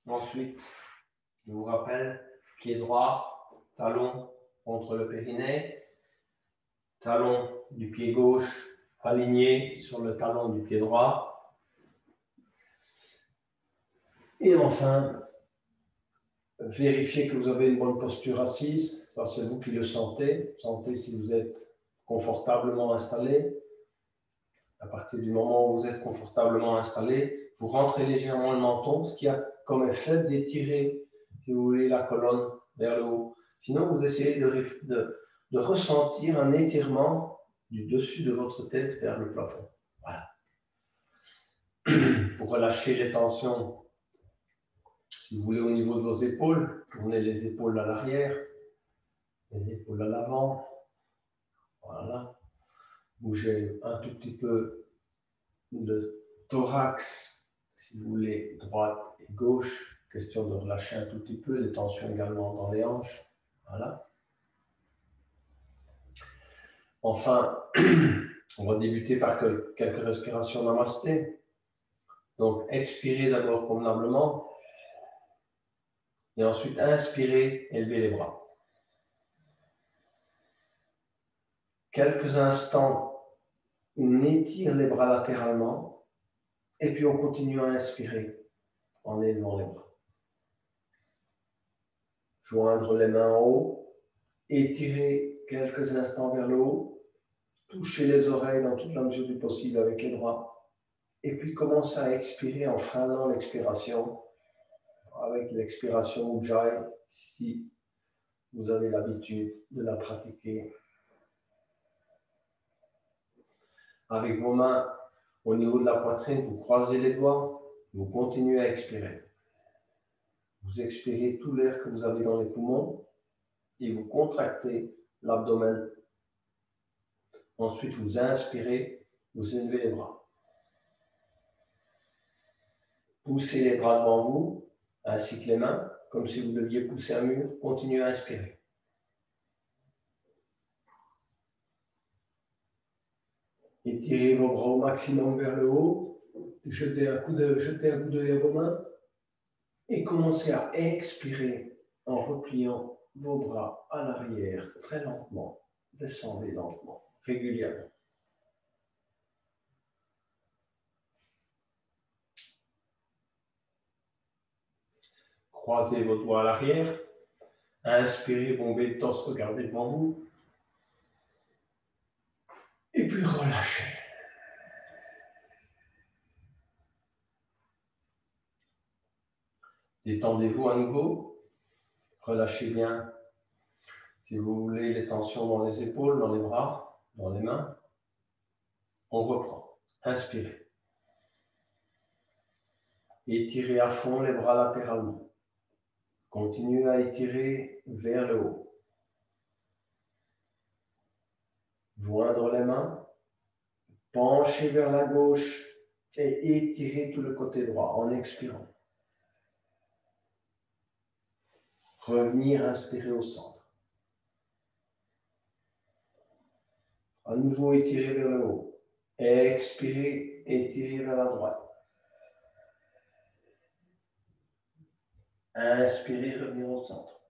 Ensuite, je vous rappelle, pied droit, talon contre le périnée, talon du pied gauche aligné sur le talon du pied droit. Et enfin, vérifiez que vous avez une bonne posture assise. Ça, c'est vous qui le sentez. Sentez si vous êtes confortablement installé. À partir du moment où vous êtes confortablement installé, vous rentrez légèrement le menton, ce qui a comme effet d'étirer, si vous voulez, la colonne vers le haut. Sinon, vous essayez de ressentir un étirement du dessus de votre tête vers le plafond. Voilà. Vous relâchez les tensions, si vous voulez, au niveau de vos épaules. Tournez les épaules à l'arrière, les épaules à l'avant. Voilà. Bougez un tout petit peu le thorax, si vous voulez, droite et gauche. Question de relâcher un tout petit peu, les tensions également dans les hanches. Voilà. Enfin, on va débuter par quelques respirations namasté. Donc, expirez d'abord convenablement. Et ensuite, inspirez, élevez les bras. Quelques instants, on étire les bras latéralement. Et puis, on continue à inspirer en élevant les bras. Joindre les mains en haut. Étirez quelques instants vers le haut. Touchez les oreilles dans toute la mesure du possible avec les bras. Et puis, commencez à expirer en freinant l'expiration. Avec l'expiration Ujjayi, si vous avez l'habitude de la pratiquer. Avec vos mains au niveau de la poitrine, vous croisez les doigts, vous continuez à expirer. Vous expirez tout l'air que vous avez dans les poumons et vous contractez l'abdomen. Ensuite, vous inspirez, vous élevez les bras. Poussez les bras devant vous, ainsi que les mains, comme si vous deviez pousser un mur. Continuez à inspirer. Étirez vos bras au maximum vers le haut. Jetez un coup d'œil à vos mains. Et commencez à expirer en repliant vos bras à l'arrière très lentement. Descendez lentement, régulièrement. Croisez vos doigts à l'arrière. Inspirez, bombez le torse, regardez devant vous. Et puis relâchez. Détendez-vous à nouveau. Relâchez bien, si vous voulez, les tensions dans les épaules, dans les bras, dans les mains. On reprend. Inspirez. Étirez à fond les bras latéralement. Continuez à étirer vers le haut. Joindre les mains. Penchez vers la gauche et étirez tout le côté droit en expirant. Revenir, inspirer au centre. À nouveau, étirer vers le haut. Expirez, étirer vers la droite. Inspirez, revenir au centre.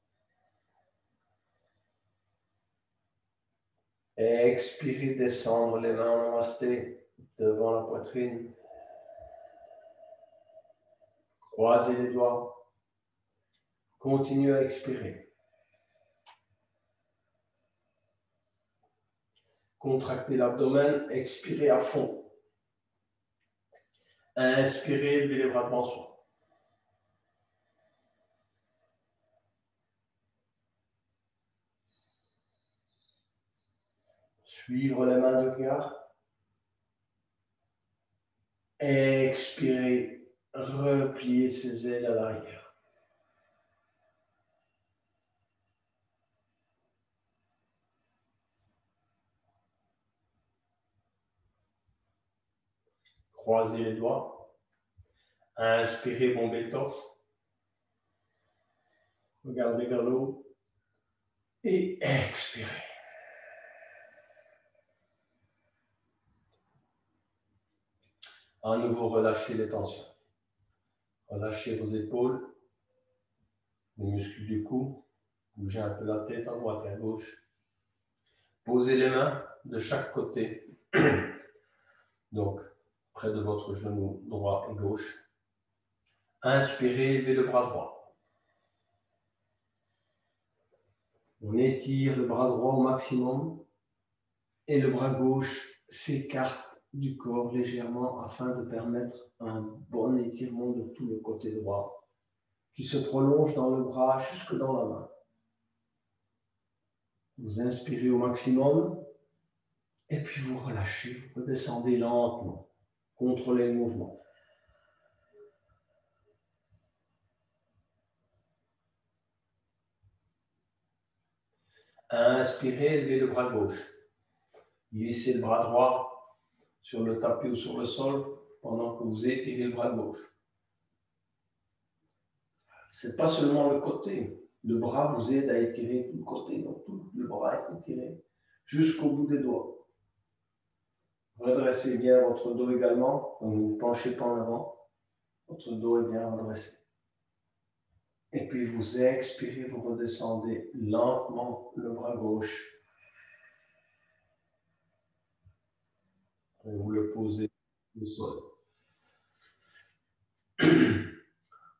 Expirez, descendre les mains en namasté devant la poitrine. Croisez les doigts. Continuez à expirer. Contractez l'abdomen, expirez à fond. Inspirez, levez les bras devant soi. Suivre les mains de regard. Expirez, repliez ses ailes à l'arrière. Croisez les doigts. Inspirez, bombez le torse. Regardez vers le haut. Et expirez. À nouveau, relâchez les tensions. Relâchez vos épaules. les muscles du cou. Bougez un peu la tête à droite et à gauche. Posez les mains de chaque côté. Donc, près de votre genou droit et gauche. Inspirez, élevez le bras droit. On étire le bras droit au maximum et le bras gauche s'écarte du corps légèrement afin de permettre un bon étirement de tout le côté droit qui se prolonge dans le bras jusque dans la main. Vous inspirez au maximum et puis vous relâchez, vous redescendez lentement. Contrôlez le mouvement. Inspirez, élevez le bras gauche. Glissez le bras droit sur le tapis ou sur le sol pendant que vous étirez le bras gauche. Ce n'est pas seulement le côté. Le bras vous aide à étirer tout le côté. Donc tout le bras est étiré jusqu'au bout des doigts. Redressez bien votre dos également. Donc ne vous penchez pas en avant. Votre dos est bien redressé. Et puis vous expirez, vous redescendez lentement le bras gauche. Et vous le posez au sol.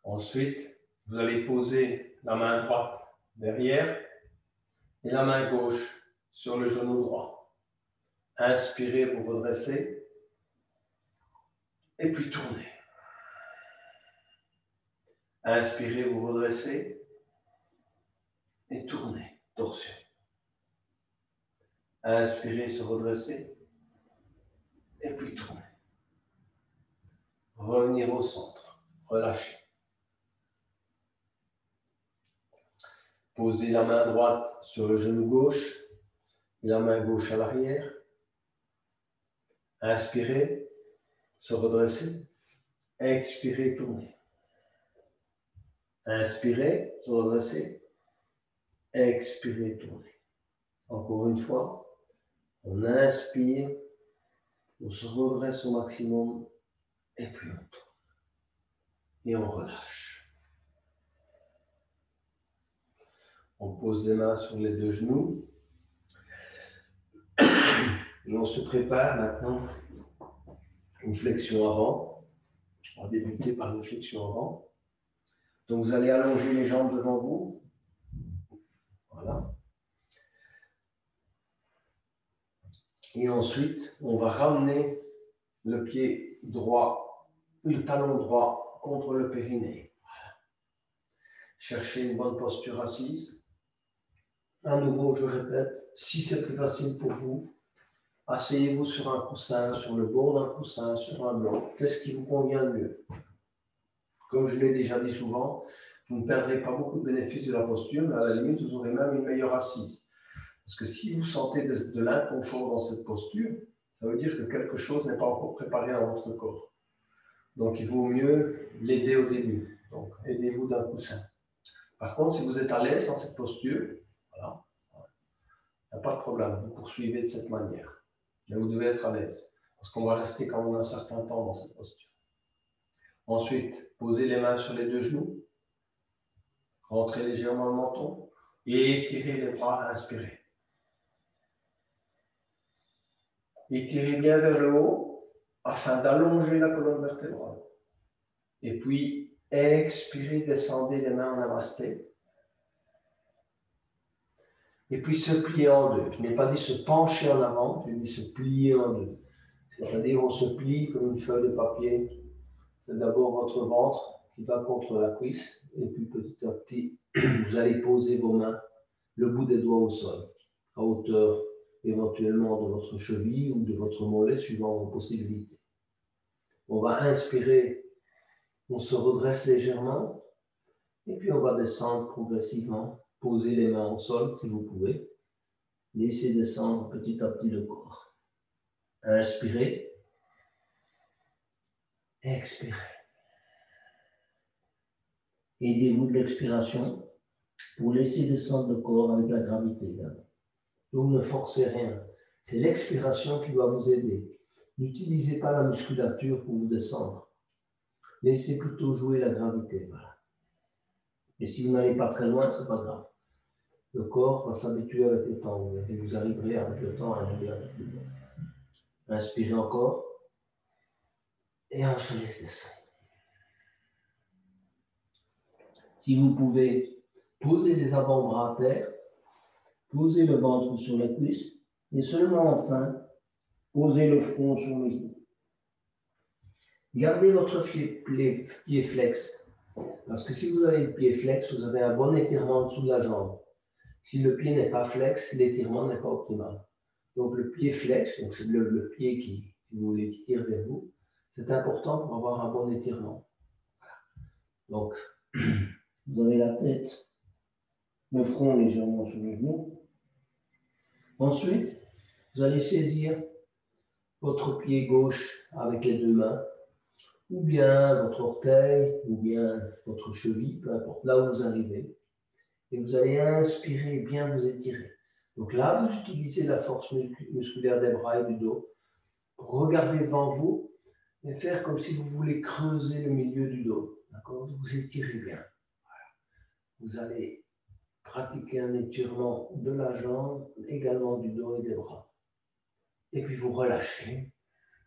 Ensuite, vous allez poser la main droite derrière et la main gauche sur le genou droit. Inspirez, vous redressez et puis tournez. Inspirez, vous redressez et tournez, torsion. Inspirez, se redresser et puis tournez. Revenir au centre, relâchez. Posez la main droite sur le genou gauche et la main gauche à l'arrière. Inspirez, se redresser. Expirez, tournez. Inspirez, se redresser. Expirez, tournez. Encore une fois, on inspire, on se redresse au maximum et puis on tourne. Et on relâche. On pose les mains sur les deux genoux. Et on se prépare maintenant une flexion avant. On va débuter par une flexion avant. Donc vous allez allonger les jambes devant vous. Voilà. Et ensuite, on va ramener le pied droit, le talon droit contre le périnée. Voilà. Cherchez une bonne posture assise. À nouveau, je répète, si c'est plus facile pour vous, asseyez-vous sur un coussin, sur le bord d'un coussin, sur un bloc. Qu'est-ce qui vous convient le mieux? Comme je l'ai déjà dit souvent, vous ne perdrez pas beaucoup de bénéfices de la posture, mais à la limite, vous aurez même une meilleure assise. Parce que si vous sentez de l'inconfort dans cette posture, ça veut dire que quelque chose n'est pas encore préparé dans votre corps. Donc, il vaut mieux l'aider au début. Donc, aidez-vous d'un coussin. Par contre, si vous êtes à l'aise dans cette posture, voilà, il n'y a pas de problème, vous poursuivez de cette manière. Mais vous devez être à l'aise, parce qu'on va rester quand même un certain temps dans cette posture. Ensuite, posez les mains sur les deux genoux, rentrez légèrement le menton et étirez les bras, inspirez. Étirez bien vers le haut afin d'allonger la colonne vertébrale. Et puis, expirez, descendez les mains en namasté. Et puis se plier en deux. Je n'ai pas dit se pencher en avant, je dis se plier en deux. C'est-à-dire on se plie comme une feuille de papier. C'est d'abord votre ventre qui va contre la cuisse. Et puis petit à petit, vous allez poser vos mains, le bout des doigts au sol, à hauteur éventuellement de votre cheville ou de votre mollet, suivant vos possibilités. On va inspirer, on se redresse légèrement. Et puis on va descendre progressivement. Posez les mains au sol si vous pouvez. Laissez descendre petit à petit le corps. Inspirez. Expirez. Aidez-vous de l'expiration pour laisser descendre le corps avec la gravité. Donc ne forcez rien. C'est l'expiration qui doit vous aider. N'utilisez pas la musculature pour vous descendre. Laissez plutôt jouer la gravité. Voilà. Et si vous n'allez pas très loin, ce n'est pas grave. Le corps va s'habituer avec le temps et vous arriverez avec le temps à aller un peu plus loin. Inspirez encore et on se laisse descendre. Si vous pouvez, posez les avant-bras à terre, posez le ventre sur les cuisses et seulement enfin, posez le front sur les genoux. Gardez votre pied flex, parce que si vous avez le pied flex, vous avez un bon étirement en dessous de la jambe. Si le pied n'est pas flex, l'étirement n'est pas optimal. Donc le pied flex, donc c'est le pied qui, si vous voulez, qui tire vers vous, c'est important pour avoir un bon étirement. Donc, vous avez la tête, le front légèrement sur les genoux. Ensuite, vous allez saisir votre pied gauche avec les deux mains, ou bien votre orteil, ou bien votre cheville, peu importe, là où vous arrivez. Et vous allez inspirer, bien vous étirer. Donc là, vous utilisez la force musculaire des bras et du dos. Regardez devant vous et faire comme si vous voulez creuser le milieu du dos. D'accord? Vous étirez bien. Voilà. Vous allez pratiquer un étirement de la jambe, également du dos et des bras. Et puis vous relâchez,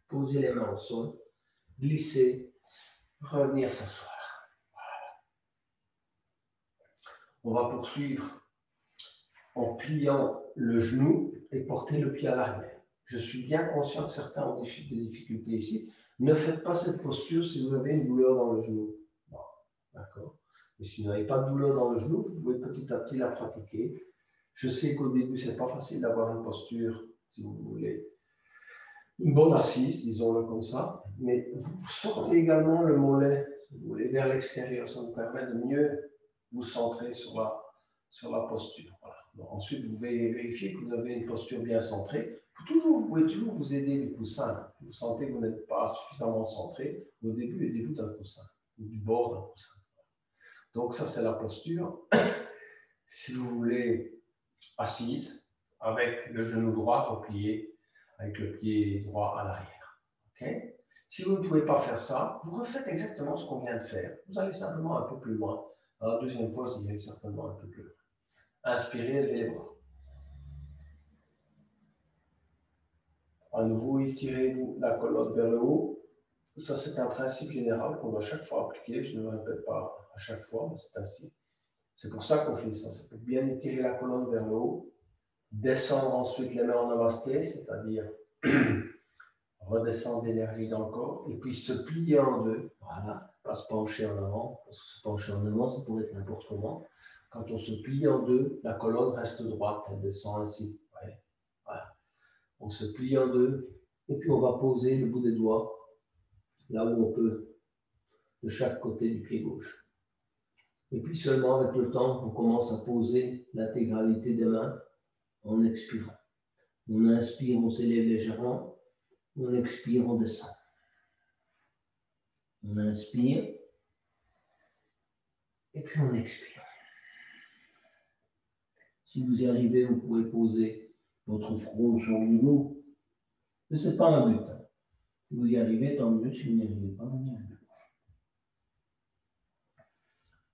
posez les mains au sol, glissez, revenir s'asseoir. Voilà. On va poursuivre en pliant le genou et porter le pied à l'arrière. Je suis bien conscient que certains ont des difficultés ici. Ne faites pas cette posture si vous avez une douleur dans le genou. Bon, d'accord. Et si vous n'avez pas de douleur dans le genou, vous pouvez petit à petit la pratiquer. Je sais qu'au début, ce n'est pas facile d'avoir une posture, si vous voulez, une bonne assise, disons-le comme ça. Mais vous sortez également le mollet, si vous voulez, vers l'extérieur. Ça vous permet de mieux vous centrer sur la posture. Voilà. Donc, ensuite, vous vérifiez que vous avez une posture bien centrée. Vous pouvez toujours vous aider du coussin. Vous sentez que vous n'êtes pas suffisamment centré. Au début, aidez-vous d'un coussin ou du bord d'un coussin. Donc ça, c'est la posture. Si vous voulez, assise, avec le genou droit replié, avec le pied droit à l'arrière. Okay? Si vous ne pouvez pas faire ça, vous refaites exactement ce qu'on vient de faire. Vous allez simplement un peu plus loin. Alors, la deuxième fois, vous irez certainement un peu plus loin. Inspirez, élevez les bras. À nouveau, étirez-vous la colonne vers le haut. Ça, c'est un principe général qu'on doit chaque fois appliquer. Je ne le répète pas à chaque fois, mais c'est ainsi. C'est pour ça qu'on fait ça. C'est pour bien étirer la colonne vers le haut. Descendre ensuite les mains en namasté, c'est-à-dire redescendre l'énergie dans le corps. Et puis se plier en deux. Voilà. Pas se pencher en avant. Parce que se pencher en avant, ça pourrait être n'importe comment. Quand on se plie en deux, la colonne reste droite. Elle descend ainsi. Ouais. Voilà. On se plie en deux. Et puis on va poser le bout des doigts là où on peut, de chaque côté du pied gauche. Et puis seulement avec le temps, on commence à poser l'intégralité des mains en expirant. On inspire, on s'élève légèrement. On expire, on descend. On inspire. Et puis on expire. Si vous y arrivez, vous pouvez poser votre front sur le genou. Mais ce n'est pas un but. Si vous y arrivez, tant mieux. Si vous n'y arrivez pas, vous n'y arrivez pas.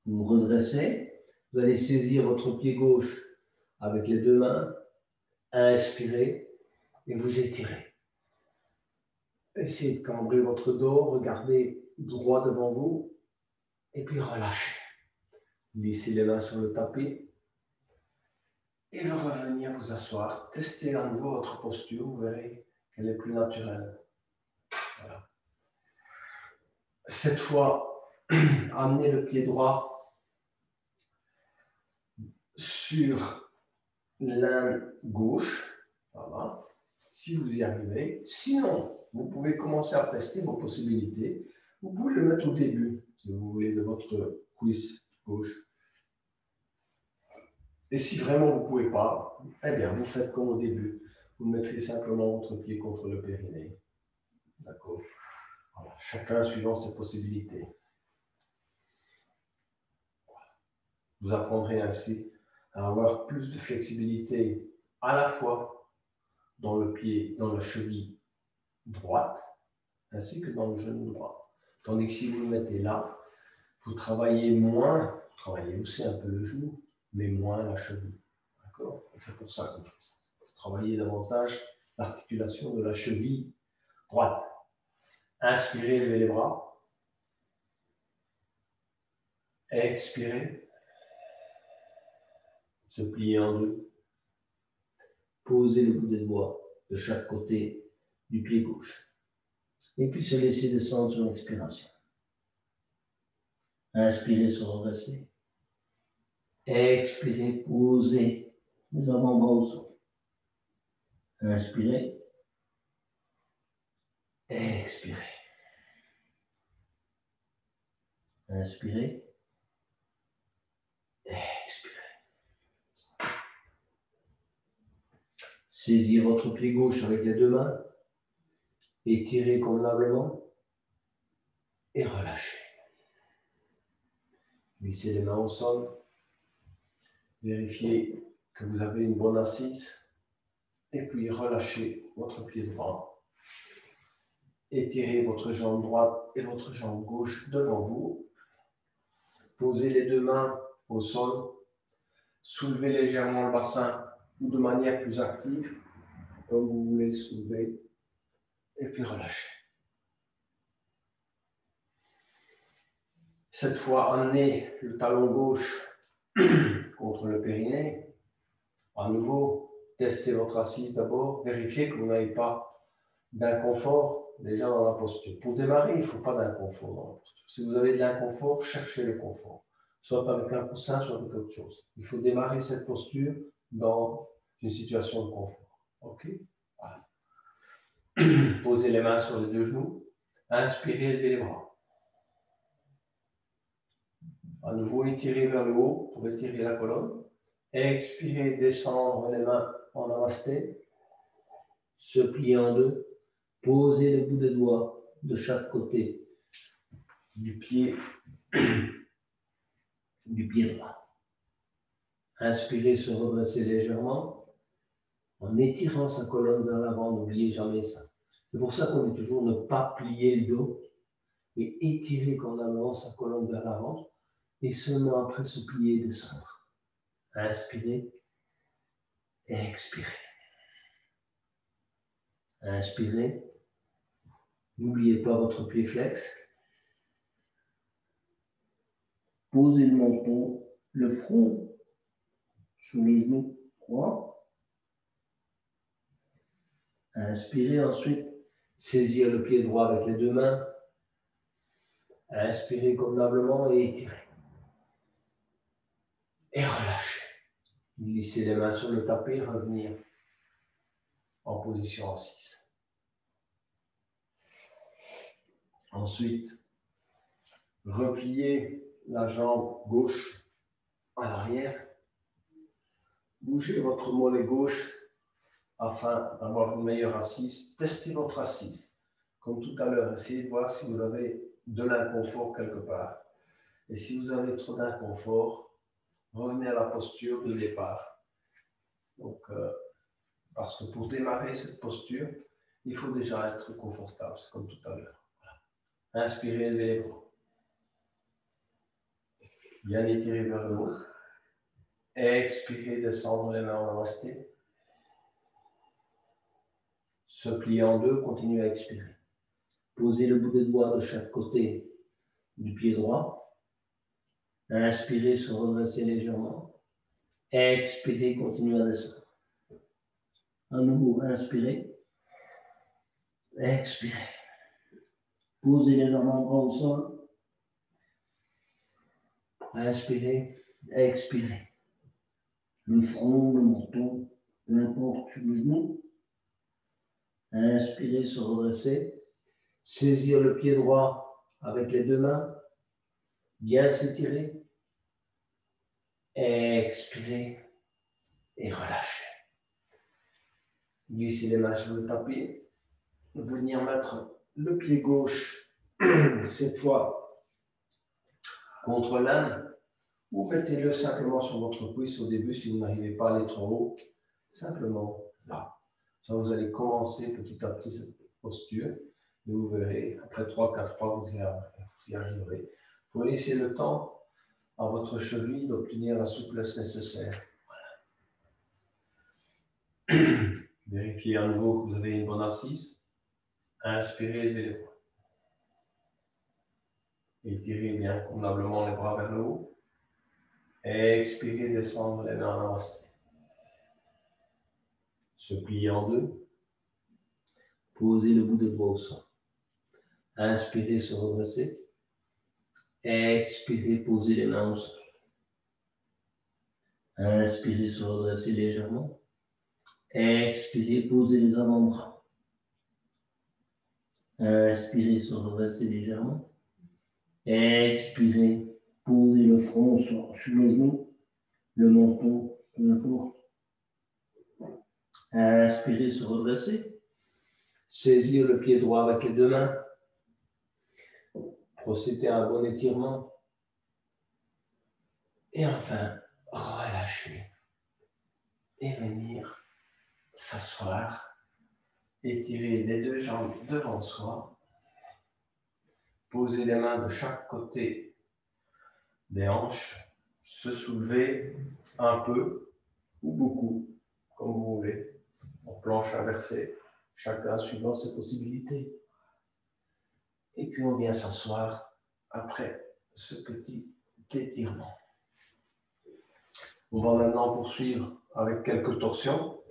Vous vous redressez. Vous allez saisir votre pied gauche avec les deux mains. Inspirez et vous étirez. Essayez de cambrer votre dos. Regardez droit devant vous. Et puis relâchez. Glissez les mains sur le tapis. Et vous revenir vous asseoir. Testez à nouveau votre posture. Vous verrez qu'elle est plus naturelle. Voilà. Cette fois, amenez le pied droit sur l'âne gauche. Voilà. Si vous y arrivez. Sinon, vous pouvez commencer à tester vos possibilités. Vous pouvez le mettre au début, si vous voulez, de votre cuisse gauche. Et si vraiment vous ne pouvez pas, eh bien, vous faites comme au début. Vous mettrez simplement votre pied contre le périnée. D'accord? Voilà. Chacun suivant ses possibilités. Voilà. Vous apprendrez ainsi à avoir plus de flexibilité à la fois dans le pied, dans la cheville droite, ainsi que dans le genou droit. Tandis que si vous le mettez là, vous travaillez moins, vous travaillez aussi un peu le genou, mais moins la cheville. D'accord? C'est pour ça qu'on fait ça. Vous travaillez davantage l'articulation de la cheville droite. Inspirez, levez les bras. Expirez. Se plier en deux. Posez le bout des doigts de chaque côté du pied gauche. Et puis se laisser descendre sur l'expiration. Inspirez, se redresser. Expirez, posez les avant-bras au sol. Inspirez. Expirez. Inspirez. Expirez. Saisissez votre pied gauche avec les deux mains. Étirez convenablement. Et relâchez. Glissez les mains au sol. Vérifiez que vous avez une bonne assise. Et puis relâchez votre pied droit. Étirez votre jambe droite et votre jambe gauche devant vous. Posez les deux mains au sol. Soulevez légèrement le bassin ou de manière plus active, comme vous voulez soulever. Et puis relâchez. Cette fois, amenez le talon gauche contre le périnée. À nouveau, testez votre assise d'abord. Vérifiez que vous n'avez pas d'inconfort déjà dans la posture. Pour démarrer, il ne faut pas d'inconfort dans la posture. Si vous avez de l'inconfort, cherchez le confort. Soit avec un coussin, soit avec autre chose. Il faut démarrer cette posture dans une situation de confort. OK? Voilà. Posez les mains sur les deux genoux. Inspirez, levez les bras. À nouveau, étirez vers le haut pour étirer la colonne. Expirez, descendre les mains en namasté. Se plier en deux. Posez le bout des doigts de chaque côté du pied droit. Inspirez, se redresser légèrement en étirant sa colonne vers l'avant. N'oubliez jamais ça. C'est pour ça qu'on dit toujours ne pas plier le dos, mais étirer convenablement sa colonne vers l'avant et seulement après se plier et descendre. Inspirez, expirez. Inspirez. N'oubliez pas votre pied flex. Posez le menton, le front sur le genou droit. Inspirez ensuite. Saisir le pied droit avec les deux mains. Inspirez convenablement et étirez. Et relâchez. Glissez les mains sur le tapis, revenir en position assise. Ensuite, repliez la jambe gauche à l'arrière. Bougez votre mollet gauche afin d'avoir une meilleure assise. Testez votre assise. Comme tout à l'heure, essayez de voir si vous avez de l'inconfort quelque part. Et si vous avez trop d'inconfort, revenez à la posture de départ. Donc, parce que pour démarrer cette posture, il faut déjà être confortable. C'est comme tout à l'heure. Voilà. Inspirez, levez les bras. Bien étirez vers le haut. Expirez, descendre les mains en namasté. Se plier en deux, continuez à expirer. Posez le bout des doigts de chaque côté du pied droit. Inspirez, se redresser légèrement. Expirez, continuez à descendre. À nouveau, inspirez. Expirez. Posez les avant-bras au sol. Inspirez, expirez. Le front, le menton, peu importe sur le genou. Inspirez, se redresser. Saisir le pied droit avec les deux mains. Bien s'étirer. Expirez et relâchez. Glissez les mains sur le tapis. Venir mettre le pied gauche, cette fois, contre l'âne. Ou mettez-le simplement sur votre cuisse au début si vous n'arrivez pas à aller trop haut. Simplement là. Ça, vous allez commencer petit à petit cette posture. Et vous verrez, après 3-4 fois, vous y arriverez. Il faut laisser le temps à votre cheville d'obtenir la souplesse nécessaire. Voilà. Vérifiez à nouveau que vous avez une bonne assise. Inspirez, levez les bras. Étirez bien convenablement les bras vers le haut. Expirez, descendre les mains en namasté. Se plier en deux. Posez le bout de doigt au sol. Inspirez, se redresser. Expirez, posez les mains au sol. Inspirez, se redresser légèrement. Expirez, posez les avant-bras. Inspirez, se redresser légèrement. Expirez, posez le front sur le genou, le menton, peu importe. Inspirez, se redresser. Saisir le pied droit avec les deux mains. Procéder à un bon étirement. Et enfin, relâcher. Et venir s'asseoir. Étirer les deux jambes devant soi. Poser les mains de chaque côté des hanches. Se soulever un peu ou beaucoup, comme vous voulez, en planche inversée, chacun suivant ses possibilités. Et puis on vient s'asseoir après ce petit étirement. On va maintenant poursuivre avec quelques torsions,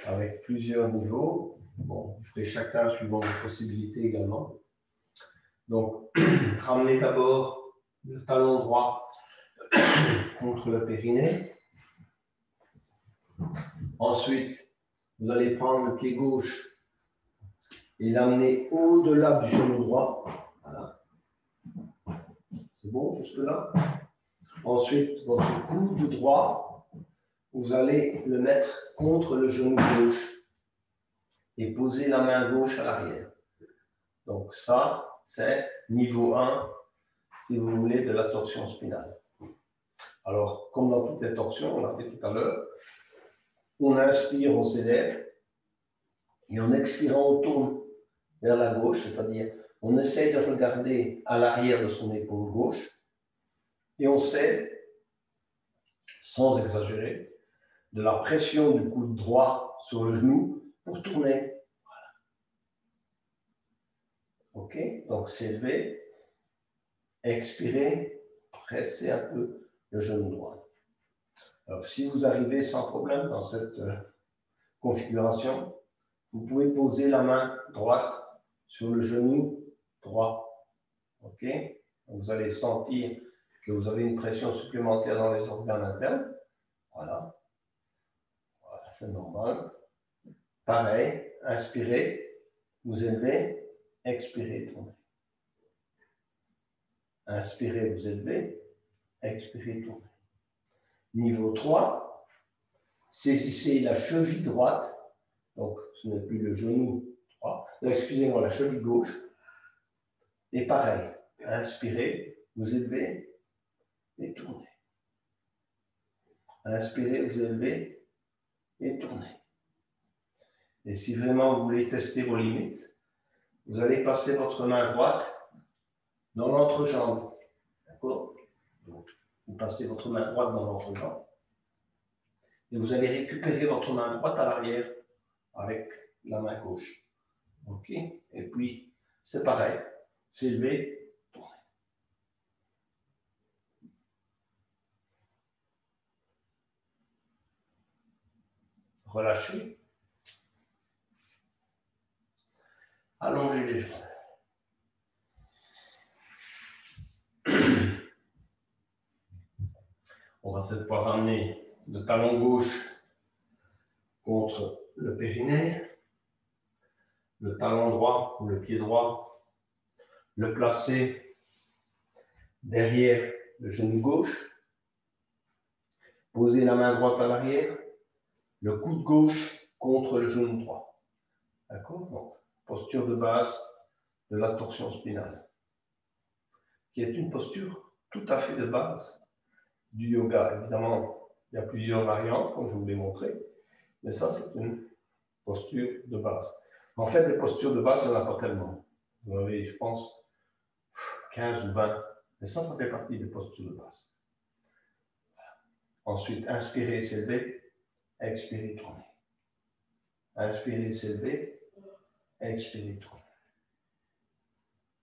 avec plusieurs niveaux. Bon, vous ferez chacun suivant vos possibilités également. Donc, ramenez d'abord le talon droit contre le périnée. Ensuite, vous allez prendre le pied gauche et l'amener au-delà du genou droit. Voilà. C'est bon jusque-là? Ensuite, votre coude droit, vous allez le mettre contre le genou gauche et poser la main gauche à l'arrière. Donc ça, c'est niveau 1, si vous voulez, de la torsion spinale. Alors, comme dans toutes les torsions, on l'a fait tout à l'heure, on inspire, on s'élève, et en expirant, on tourne vers la gauche, c'est-à-dire on essaie de regarder à l'arrière de son épaule gauche, et on sait, sans exagérer, de la pression du coude droit sur le genou pour tourner. Voilà. Ok, donc s'élever, expirer, presser un peu le genou droit. Alors si vous arrivez sans problème dans cette configuration, vous pouvez poser la main droite sur le genou droit. Ok, vous allez sentir que vous avez une pression supplémentaire dans les organes internes. Voilà. Voilà, c'est normal. Pareil, inspirez, vous élevez, expirez, tournez. Inspirez, vous élevez, expirez, tournez. Niveau 3, saisissez la cheville droite, donc ce n'est plus le genou droit, excusez-moi, la cheville gauche, et pareil, inspirez, vous élevez et tournez. Inspirez, vous élevez et tournez. Et si vraiment vous voulez tester vos limites, vous allez passer votre main droite dans l'entrejambe. D'accord? Donc, vous passez votre main droite dans l'entrejambe. Et vous allez récupérer votre main droite à l'arrière avec la main gauche. Ok? Et puis, c'est pareil. S'élever, tourner. Relâchez. Allongez les jambes. On va cette fois ramener le talon gauche contre le périnée, le talon droit ou le pied droit, le placer derrière le genou gauche, poser la main droite à l'arrière, le coude gauche contre le genou droit. D'accord? Donc, posture de base de la torsion spinale, qui est une posture tout à fait de base du yoga. Évidemment, il y a plusieurs variantes, comme je vous l'ai montré, mais ça, c'est une posture de base. En fait, les postures de base, il n'y en a pas tellement. Vous en avez, je pense, 15 ou 20 Et ça fait partie des postures de base. Voilà. Ensuite, inspirez, s'élever, expirez, tournez. Inspirez, s'élever, expirez, tournez.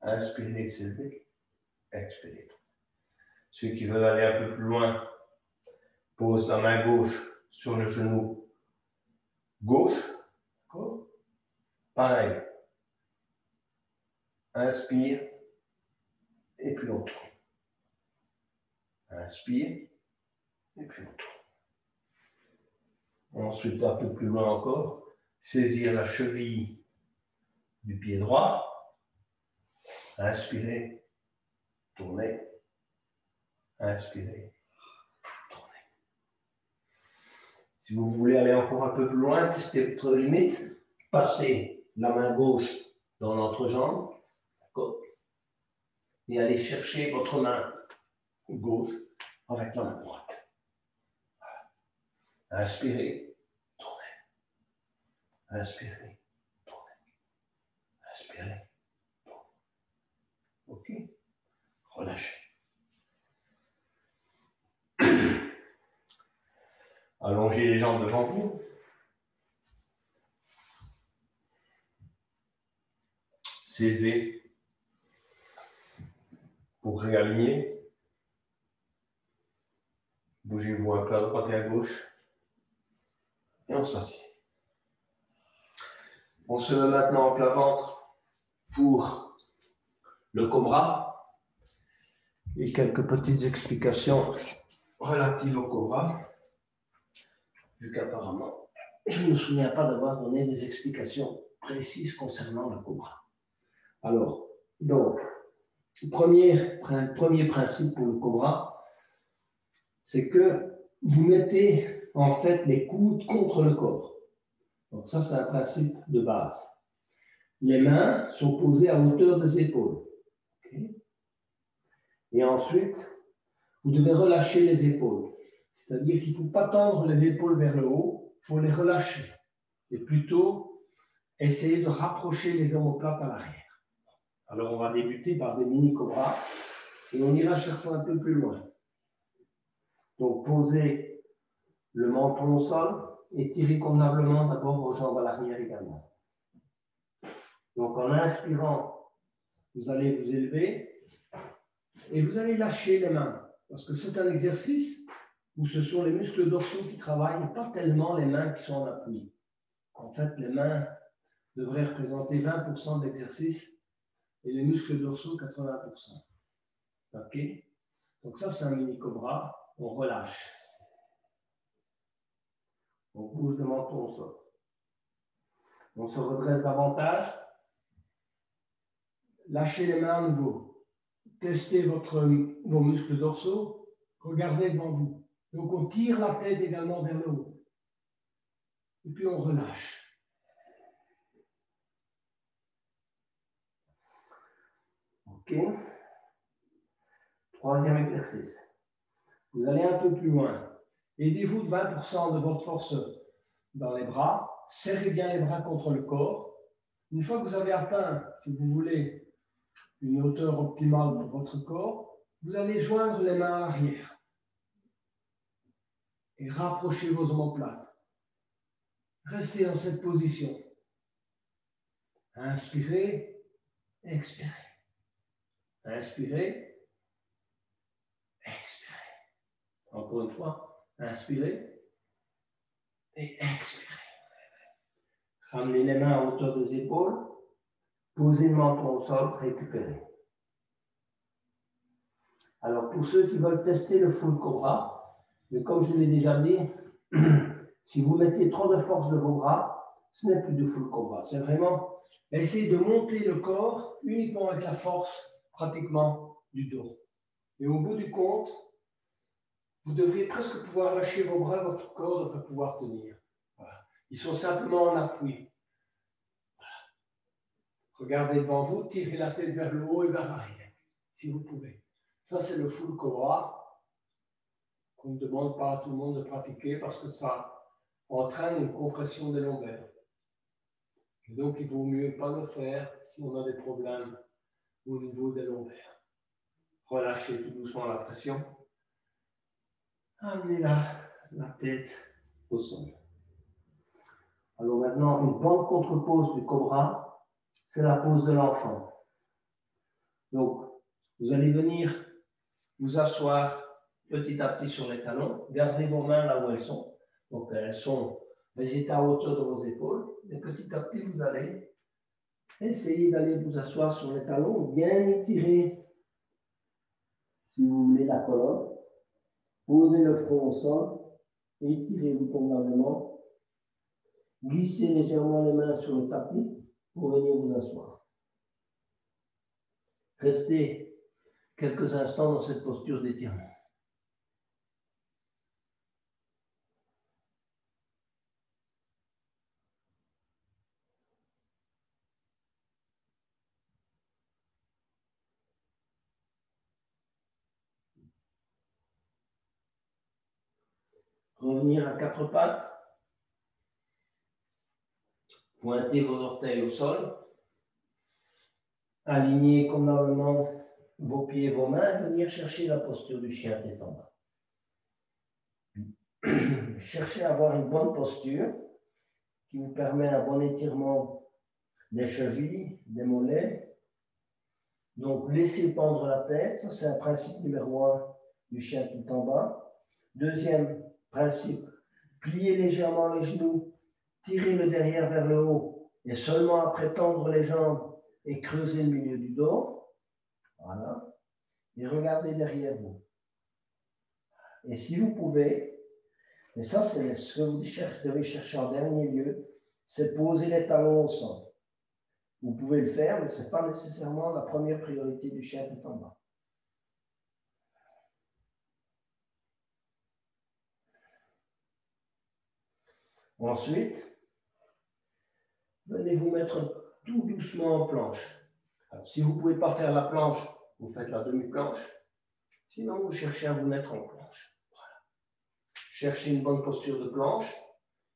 Inspirez, s'élever, expirez, tournez. Ceux qui veulent aller un peu plus loin, posent la main gauche sur le genou gauche. D'accord? Pareil. Inspire, et puis on tourne. Inspire, et puis on tourne. Ensuite, un peu plus loin encore, saisir la cheville du pied droit. Inspirez, tournez. Inspirez, tournez. Si vous voulez aller encore un peu plus loin, testez votre limite. Passez la main gauche dans l'entrejambe. Et allez chercher votre main gauche avec la main droite. Voilà. Inspirez, tournez. Inspirez, tournez. Inspirez, tournez. OK? Relâchez. Allongez les jambes devant vous. S'élever pour réaligner. Bougez-vous un peu à droite et à gauche. Et on s'assied. On se met maintenant en plat ventre pour le cobra. Et quelques petites explications relatives au cobra. Vu qu'apparemment, je ne me souviens pas d'avoir donné des explications précises concernant le cobra. Alors, donc, premier principe pour le cobra, c'est que vous mettez en fait les coudes contre le corps. Donc ça, c'est un principe de base. Les mains sont posées à hauteur des épaules. Okay. Et ensuite, vous devez relâcher les épaules. C'est-à-dire qu'il ne faut pas tendre les épaules vers le haut, il faut les relâcher. Et plutôt, essayer de rapprocher les omoplates à l'arrière. Alors, on va débuter par des mini-cobras et on ira chaque fois un peu plus loin. Donc, posez le menton au sol et tirez convenablement d'abord vos jambes à l'arrière également. Donc, en inspirant, vous allez vous élever et vous allez lâcher les mains. Parce que c'est un exercice où ce sont les muscles dorsaux qui travaillent et pas tellement les mains qui sont en appui. En fait, les mains devraient représenter 20% de l'exercice et les muscles dorsaux 80%. OK? Donc ça, c'est un mini-cobra. On relâche. On pousse le menton au sol. On se redresse davantage. Lâchez les mains à nouveau. Testez vos muscles dorsaux. Regardez devant vous. Donc on tire la tête également vers le haut. Et puis on relâche. OK. Troisième exercice. Vous allez un peu plus loin. Aidez-vous de 20% de votre force dans les bras. Serrez bien les bras contre le corps. Une fois que vous avez atteint, si vous voulez, une hauteur optimale de votre corps, vous allez joindre les mains à l'arrière et rapprocher vos omoplates. Restez dans cette position. Inspirez, expirez. Inspirez, expirez. Encore une fois, inspirez et expirez. Ramenez les mains à hauteur des épaules. Posez le menton au sol, récupérez. Alors, pour ceux qui veulent tester le full cobra, mais comme je l'ai déjà dit, si vous mettez trop de force de vos bras, ce n'est plus du full cobra. C'est vraiment essayer de monter le corps uniquement avec la force pratiquement du dos. Et au bout du compte, vous devriez presque pouvoir lâcher vos bras, votre corps devrait pouvoir tenir. Voilà. Ils sont simplement en appui. Voilà. Regardez devant vous, tirez la tête vers le haut et vers l'arrière, si vous pouvez. Ça, c'est le full cobra qu'on ne demande pas à tout le monde de pratiquer parce que ça entraîne une compression des lombaires. Et donc, il vaut mieux pas le faire si on a des problèmes au niveau des lombaires. relâchez tout doucement la pression. Amenez la tête au sol. Alors maintenant, une bonne contre-pose du cobra, c'est la pose de l'enfant. Donc, vous allez venir vous asseoir petit à petit sur les talons. Gardez vos mains là où elles sont. Donc, elles sont à hauteur de vos épaules. Et petit à petit, vous allez essayer d'aller vous asseoir sur les talons, bien étirer, si vous voulez, la colonne. Posez le front au sol, étirez-vous convenablement. Glissez légèrement les mains sur le tapis pour venir vous asseoir. Restez quelques instants dans cette posture d'étirement. Revenir à quatre pattes. Pointez vos orteils au sol. Alignez convenablement vos pieds et vos mains. Venir chercher la posture du chien tête en bas. Cherchez à avoir une bonne posture qui vous permet un bon étirement des chevilles, des mollets. Donc, laissez pendre la tête. Ça, c'est un principe numéro 1 du chien tête en bas. Deuxième principe, pliez légèrement les genoux, tirez le derrière vers le haut et seulement après tendre les jambes et creuser le milieu du dos. Voilà. Et regardez derrière vous. Et si vous pouvez, et ça c'est ce que vous devez chercher en dernier lieu, c'est poser les talons au sol. Vous pouvez le faire, mais ce n'est pas nécessairement la première priorité du chien tête en bas. Ensuite, venez vous mettre tout doucement en planche. Alors, si vous ne pouvez pas faire la planche, vous faites la demi-planche. Sinon, vous cherchez à vous mettre en planche. Voilà. Cherchez une bonne posture de planche,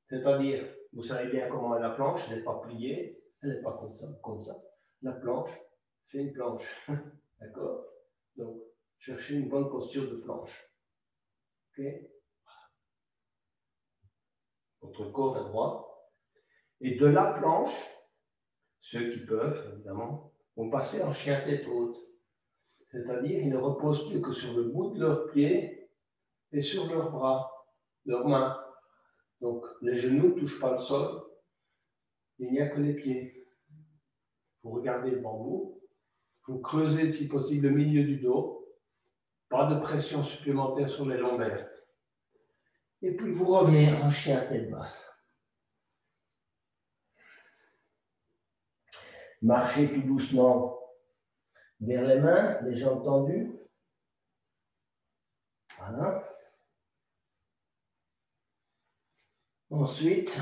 c'est-à-dire, vous savez bien comment est la planche, elle n'est pas pliée, elle n'est pas comme ça, comme ça. La planche, c'est une planche. D'accord? Donc, cherchez une bonne posture de planche. Ok? Votre corps est droit. Et de la planche, ceux qui peuvent, évidemment, vont passer en chien tête haute. C'est-à-dire, ils ne reposent plus que sur le bout de leurs pieds et sur leurs bras, leurs mains. Donc, les genoux ne touchent pas le sol, il n'y a que les pieds. Vous regardez devant vous, vous creusez si possible le milieu du dos, pas de pression supplémentaire sur les lombaires. Et puis vous revenez en chien tête basse. Marchez tout doucement vers les mains, les jambes tendues. Voilà. Ensuite,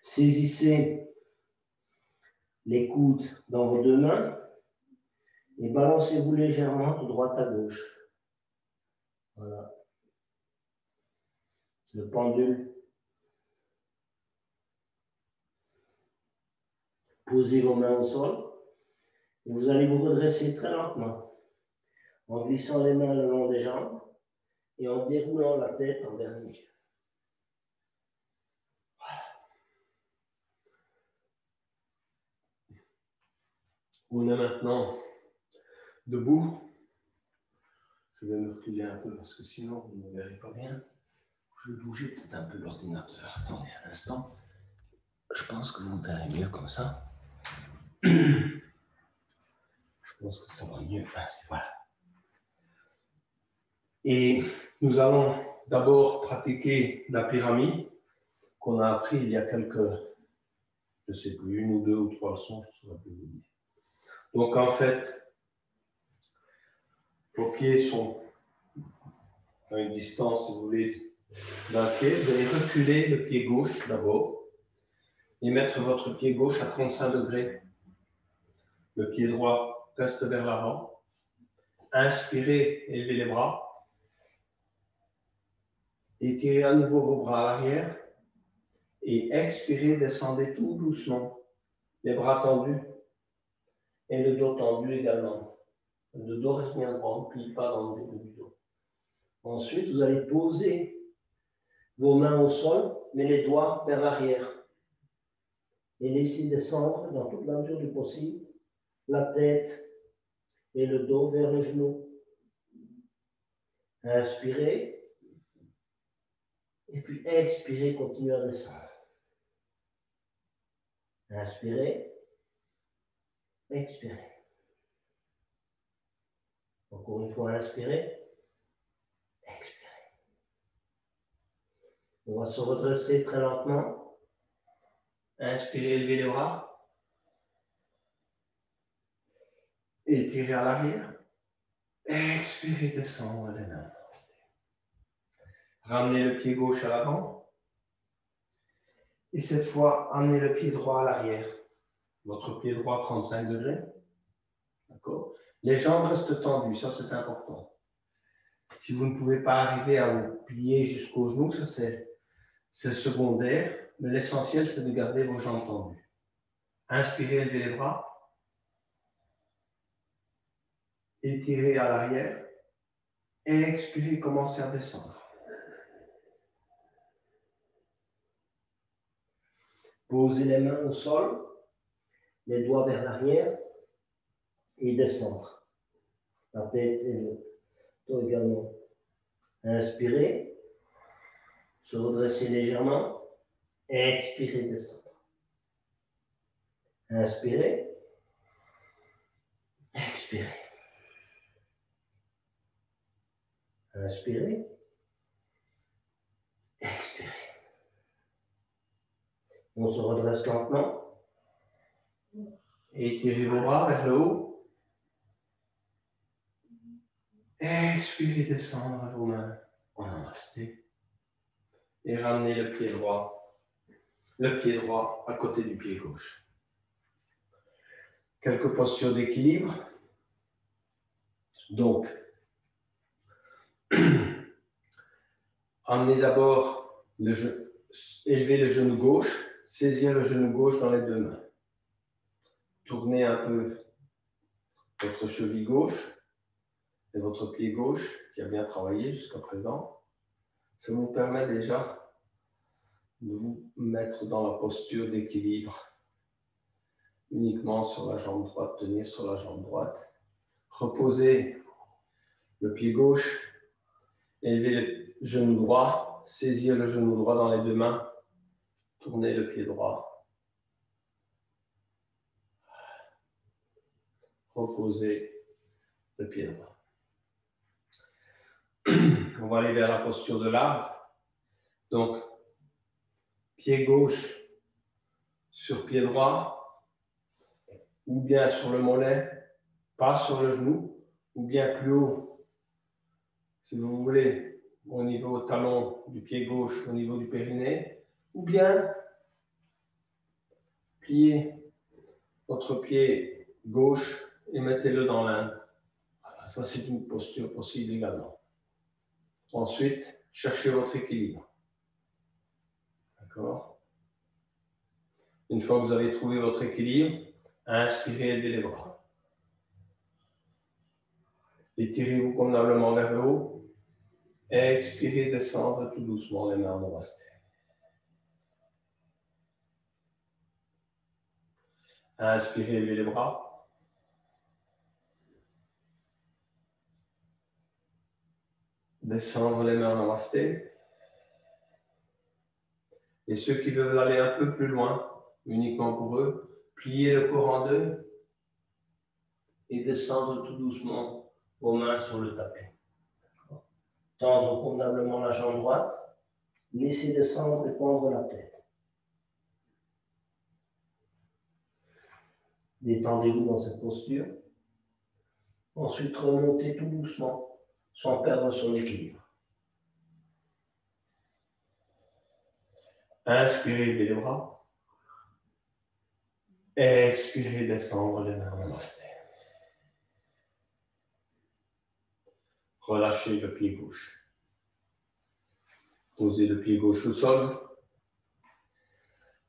saisissez les coudes dans vos deux mains et balancez-vous légèrement de droite à gauche. Voilà. Le pendule. Posez vos mains au sol et vous allez vous redresser très lentement en glissant les mains le long des jambes et en déroulant la tête en dernier. Voilà. On est maintenant debout. Je vais me reculer un peu parce que sinon vous ne me verrez pas bien. Je vais bouger peut-être un peu l'ordinateur. Attendez un instant. Je pense que vous me verrez mieux comme ça. Je pense que ça va mieux. Voilà. Et nous allons d'abord pratiquer la pyramide qu'on a appris il y a quelques, je ne sais plus, 1 ou 2 ou 3 leçons, je ne saurais plus vous dire. Donc en fait, vos pieds sont à une distance, si vous voulez, d'un pied. Vous allez reculer le pied gauche d'abord et mettre votre pied gauche à 35 degrés. Le pied droit reste vers l'avant. Inspirez, élevez les bras. Étirez à nouveau vos bras à l'arrière. Et expirez, descendez tout doucement. Les bras tendus. Et le dos tendu également. Le dos reste bien droit, on ne plie pas dans le début du dos. Ensuite, vous allez poser vos mains au sol, mais les doigts vers l'arrière. Et laissez descendre, dans toute la mesure du possible, la tête et le dos vers les genoux. Inspirez. Et puis expirez, continuez à descendre. Inspirez. Expirez. Encore une fois, inspirez. Expirez. On va se redresser très lentement. Inspirez, levez les bras. Étirez à l'arrière. Expirez, descendre les mains. Ramenez le pied gauche à l'avant. Et cette fois, amenez le pied droit à l'arrière. Votre pied droit 35 degrés. D'accord? Les jambes restent tendues, ça c'est important. Si vous ne pouvez pas arriver à vous plier jusqu'aux genoux, ça c'est secondaire, mais l'essentiel c'est de garder vos jambes tendues. Inspirez, levez les bras. Étirez à l'arrière. Expirez, commencez à descendre. Posez les mains au sol, les doigts vers l'arrière et descendre. La tête et le dos également. Inspirez, se redresser légèrement. Expirez, descendre. Inspirez, expirez. Inspirez, expirez. On se redresse lentement. Étirez vos bras vers le haut. Expirez, descendre vos mains en namasté. Et ramenez le pied droit à côté du pied gauche. Quelques postures d'équilibre. Donc, amenez d'abord élevez le genou gauche, saisir le genou gauche dans les deux mains. Tournez un peu votre cheville gauche et votre pied gauche qui a bien travaillé jusqu'à présent. Ça vous permet déjà de vous mettre dans la posture d'équilibre. Uniquement sur la jambe droite, tenir sur la jambe droite. Reposez le pied gauche, élevez le genou droit, saisir le genou droit dans les deux mains, tournez le pied droit. Reposez le pied droit. On va aller vers la posture de l'arbre. Donc, pied gauche sur pied droit, ou bien sur le mollet, pas sur le genou, ou bien plus haut, si vous voulez, au niveau talon du pied gauche, au niveau du périnée, ou bien pliez votre pied gauche et mettez-le dans l'Inde. Voilà, ça c'est une posture possible également. Ensuite, cherchez votre équilibre. D'accord? Une fois que vous avez trouvé votre équilibre, inspirez, élevez les bras. Étirez-vous convenablement vers le haut. Expirez, descendre tout doucement les mains en namasté. Inspirez, élevez les bras. Descendre les mains en namasté. Et ceux qui veulent aller un peu plus loin, uniquement pour eux, pliez le corps en deux et descendre tout doucement vos mains sur le tapis. Tendre convenablement la jambe droite. Laissez descendre et pendre la tête. Détendez-vous dans cette posture. Ensuite, remontez tout doucement, sans perdre son équilibre. Inspirez, levez les bras. Expirez, descendre les mains en namasté. Relâchez le pied gauche. Posez le pied gauche au sol.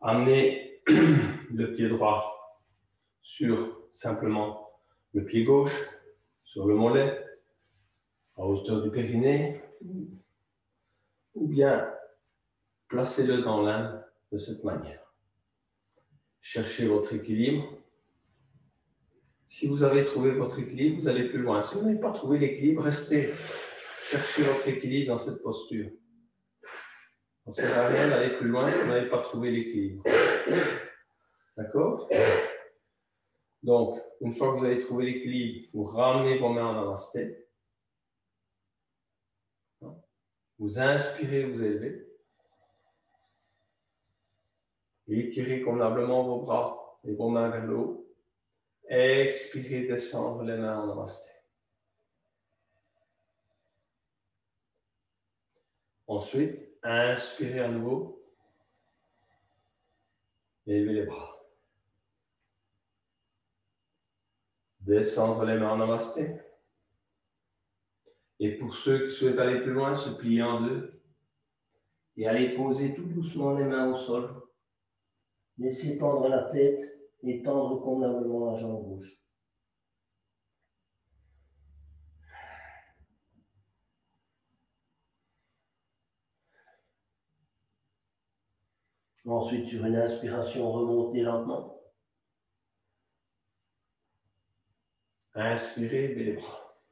Amenez le pied droit sur simplement le pied gauche sur le mollet, à hauteur du périnée, ou bien placez-le dans l'âne de cette manière. Cherchez votre équilibre. Si vous avez trouvé votre équilibre, vous allez plus loin. Si vous n'avez pas trouvé l'équilibre, restez. Cherchez votre équilibre dans cette posture. Ça ne sert à rien d'aller plus loin si vous n'avez pas trouvé l'équilibre. D'accord? Donc, une fois que vous avez trouvé l'équilibre, vous ramenez vos mains en namasté. Vous inspirez, vous élevez. Et étirez convenablement vos bras et vos mains vers le haut. Expirez, descendre les mains en namasté. Ensuite, inspirez à nouveau. Élevez les bras. Descendre les mains en namasté. Et pour ceux qui souhaitent aller plus loin, se plier en deux. Et allez poser tout doucement les mains au sol. Laissez tendre la tête et tendre convenablement la jambe gauche. Ensuite, sur une inspiration, remontez lentement. Inspirez, levez les bras.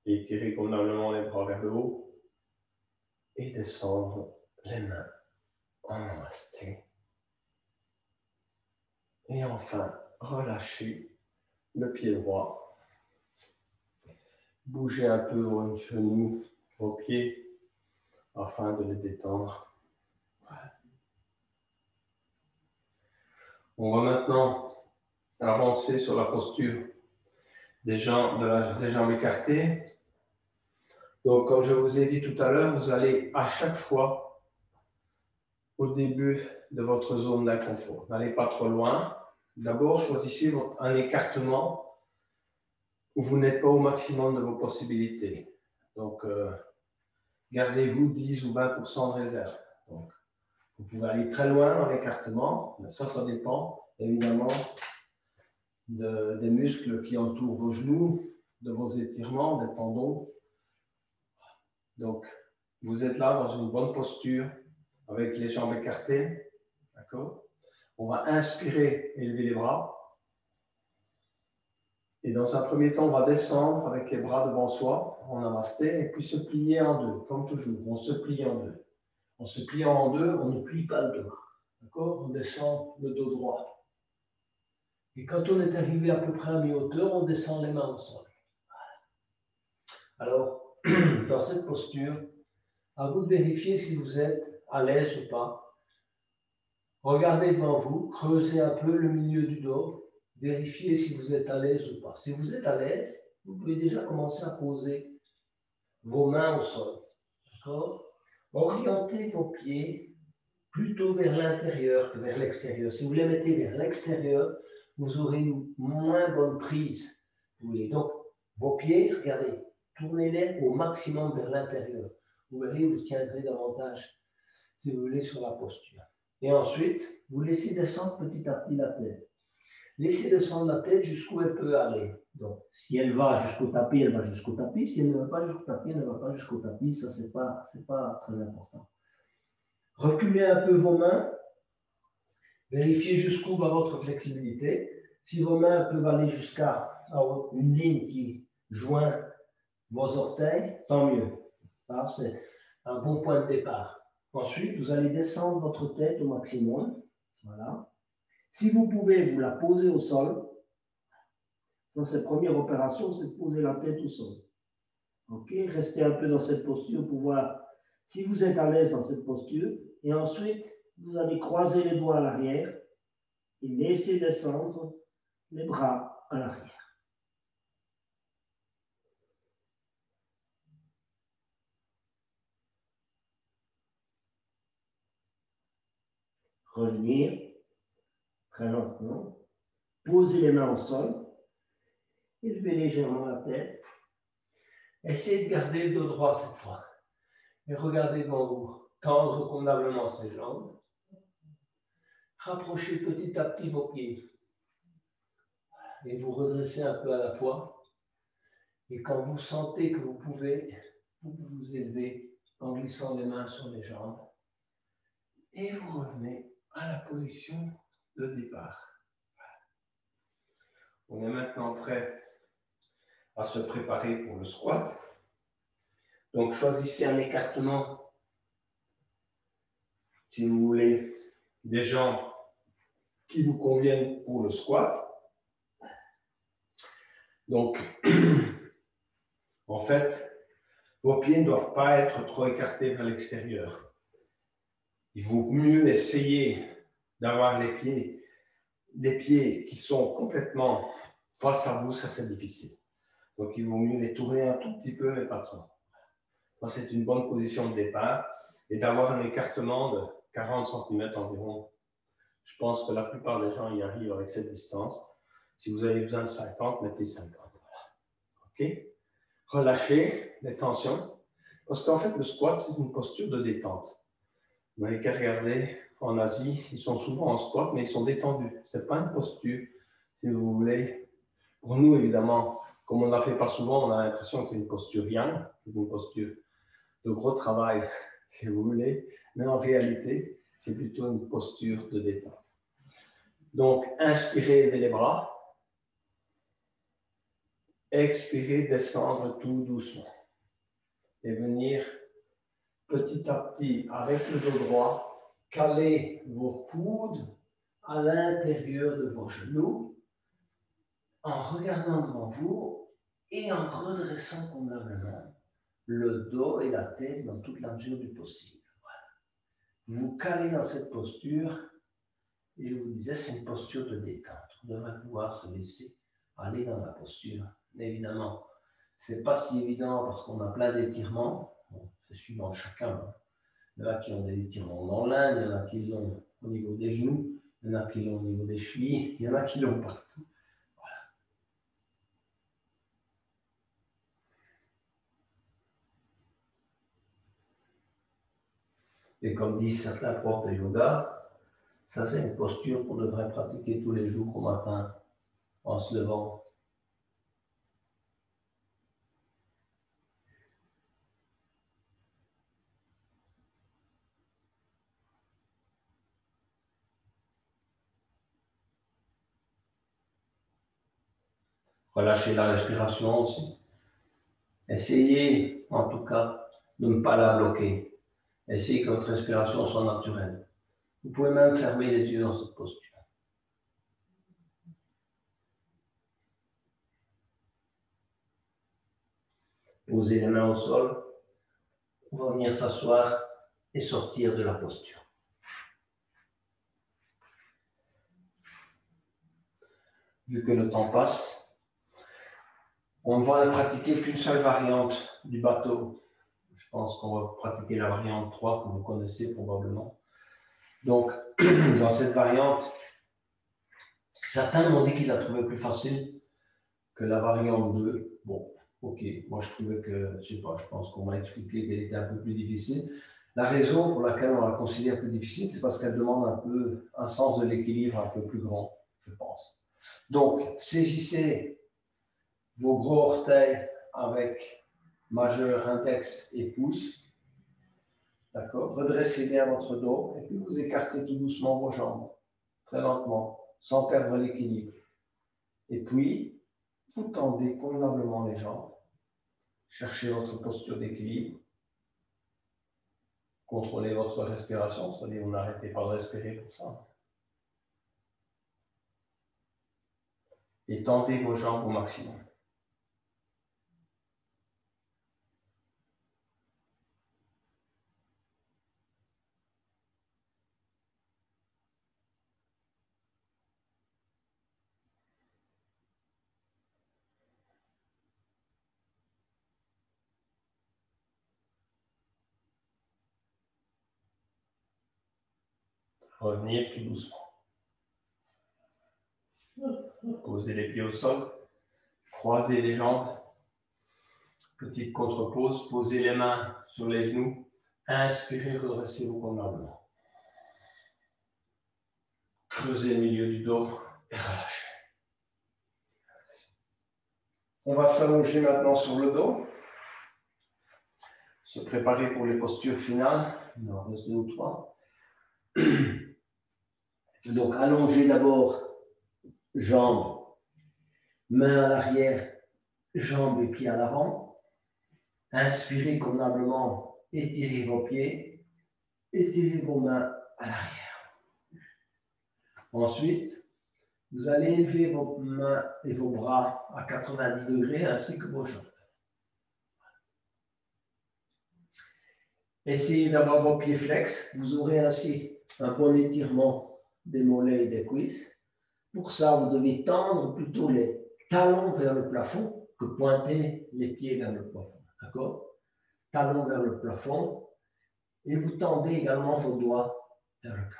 Étirez convenablement les bras vers le haut. Et descendre les mains en namasté. Et enfin, relâchez le pied droit. Bougez un peu vos genoux, vos pieds, afin de les détendre. On va maintenant avancer sur la posture des jambes écartées. Donc, comme je vous ai dit tout à l'heure, vous allez à chaque fois au début de votre zone d'inconfort. N'allez pas trop loin. D'abord, choisissez un écartement où vous n'êtes pas au maximum de vos possibilités. Donc, gardez-vous 10 ou 20% de réserve. Donc, vous pouvez aller très loin dans l'écartement, mais ça dépend évidemment des muscles qui entourent vos genoux, de vos étirements, des tendons. Donc, vous êtes là dans une bonne posture avec les jambes écartées. D'accord? On va inspirer, élever les bras. Et dans un premier temps, on va descendre avec les bras devant soi, en namasté, et puis se plier en deux, comme toujours. On se plie en deux. En se pliant en deux, on ne plie pas le dos. D'accord? On descend le dos droit. Et quand on est arrivé à peu près à mi-hauteur, on descend les mains au sol. Alors, dans cette posture, à vous de vérifier si vous êtes à l'aise ou pas. Regardez devant vous, creusez un peu le milieu du dos, vérifiez si vous êtes à l'aise ou pas. Si vous êtes à l'aise, vous pouvez déjà commencer à poser vos mains au sol. D'accord? Orientez vos pieds plutôt vers l'intérieur que vers l'extérieur. Si vous les mettez vers l'extérieur, vous aurez une moins bonne prise. Donc, vos pieds, regardez, tournez-les au maximum vers l'intérieur. Vous verrez, vous tiendrez davantage, si vous voulez, sur la posture. Et ensuite, vous laissez descendre petit à petit la tête. Laissez descendre la tête jusqu'où elle peut aller. Donc, si elle va jusqu'au tapis, elle va jusqu'au tapis. Si elle ne va pas jusqu'au tapis, elle ne va pas jusqu'au tapis. Ça, c'est pas très important. Reculez un peu vos mains. Vérifiez jusqu'où va votre flexibilité. Si vos mains peuvent aller jusqu'à une ligne qui joint vos orteils, tant mieux. Ça, c'est un bon point de départ. Ensuite, vous allez descendre votre tête au maximum. Voilà. Si vous pouvez, vous la posez au sol. Dans cette première opération, c'est de poser la tête au sol. Ok, restez un peu dans cette posture pour voir si vous êtes à l'aise dans cette posture. Et ensuite, vous allez croiser les doigts à l'arrière et laisser descendre les bras à l'arrière. Revenir très lentement. Posez les mains au sol. Élevez légèrement la tête. Essayez de garder le dos droit cette fois. Et regardez devant vous. Tendre convenablement ses jambes. Rapprochez petit à petit vos pieds. Et vous redressez un peu à la fois. Et quand vous sentez que vous pouvez, vous vous élevez en glissant les mains sur les jambes. Et vous revenez à la position de départ. On est maintenant prêt à se préparer pour le squat. Donc, choisissez un écartement, si vous voulez, des jambes qui vous conviennent pour le squat. Donc, en fait, vos pieds ne doivent pas être trop écartés vers l'extérieur. Il vaut mieux essayer d'avoir les pieds qui sont complètement face à vous, ça c'est difficile. Donc, il vaut mieux les tourner un tout petit peu, mais pas trop. C'est une bonne position de départ et d'avoir un écartement de 40 cm environ. Je pense que la plupart des gens y arrivent avec cette distance. Si vous avez besoin de 50, mettez 50. Voilà. OK? Relâchez les tensions. Parce qu'en fait, le squat, c'est une posture de détente. Vous n'avez qu'à regarder en Asie, ils sont souvent en squat, mais ils sont détendus. Ce n'est pas une posture, si vous voulez. Pour nous, évidemment, comme on ne la fait pas souvent, on a l'impression que c'est une posture yang, c'est une posture de gros travail, si vous voulez, mais en réalité, c'est plutôt une posture de détente. Donc, inspirez, élevez les bras. Expirez, descendre tout doucement. Et venir petit à petit, avec le dos droit, caler vos coudes à l'intérieur de vos genoux, en regardant devant vous et en redressant convenablement le dos et la tête dans toute la mesure du possible. Vous calez dans cette posture, et je vous disais, c'est une posture de détente. On devrait pouvoir se laisser aller dans la posture. Mais évidemment, ce n'est pas si évident parce qu'on a plein d'étirements. Bon, c'est suivant chacun. Il y en a qui ont des étirements dans l'un, il y en a qui l'ont au niveau des genoux, il y en a qui l'ont au niveau des chevilles, il y en a qui l'ont partout. Voilà. Et comme disent certains profs de yoga, ça, c'est une posture qu'on devrait pratiquer tous les jours au matin, en se levant. Relâchez la respiration aussi. Essayez, en tout cas, de ne pas la bloquer. Essayez que votre respiration soit naturelle. Vous pouvez même fermer les yeux dans cette posture. Posez les mains au sol. On va venir s'asseoir et sortir de la posture. Vu que le temps passe, on ne va pratiquer qu'une seule variante du bateau. Je pense qu'on va pratiquer la variante 3 que vous connaissez probablement. Donc, dans cette variante, certains m'ont dit qu'ils la trouvaient plus facile que la variante 2. Bon, ok, moi je trouvais que, je sais pas, je pense qu'on m'a expliqué qu'elle était un peu plus difficile. La raison pour laquelle on la considère plus difficile, c'est parce qu'elle demande un peu un sens de l'équilibre un peu plus grand, je pense. Donc, saisissez vos gros orteils avec majeur, index et pouce. D'accord? Redressez bien votre dos et puis vous écartez tout doucement vos jambes, très lentement, sans perdre l'équilibre. Et puis, vous tendez convenablement les jambes. Cherchez votre posture d'équilibre. Contrôlez votre respiration, c'est-à-dire vous n'arrêtez pas de respirer pour ça. Et tendez vos jambes au maximum. Revenir tout doucement. Posez les pieds au sol. Croisez les jambes. Petite contre-pose. Posez les mains sur les genoux. Inspirez, redressez-vous convenablement. Creusez le milieu du dos et relâchez. On va s'allonger maintenant sur le dos. Se préparer pour les postures finales. Il en reste 2 ou 3. Donc, allongez d'abord jambes, mains à l'arrière, jambes et pieds à l'avant. Inspirez convenablement, étirez vos pieds, étirez vos mains à l'arrière. Ensuite, vous allez élever vos mains et vos bras à 90 degrés ainsi que vos jambes. Essayez d'avoir vos pieds flex. Vous aurez ainsi un bon étirement des mollets et des cuisses. Pour ça, vous devez tendre plutôt les talons vers le plafond que pointer les pieds vers le plafond. D'accord? Talons vers le plafond. Et vous tendez également vos doigts vers le plafond.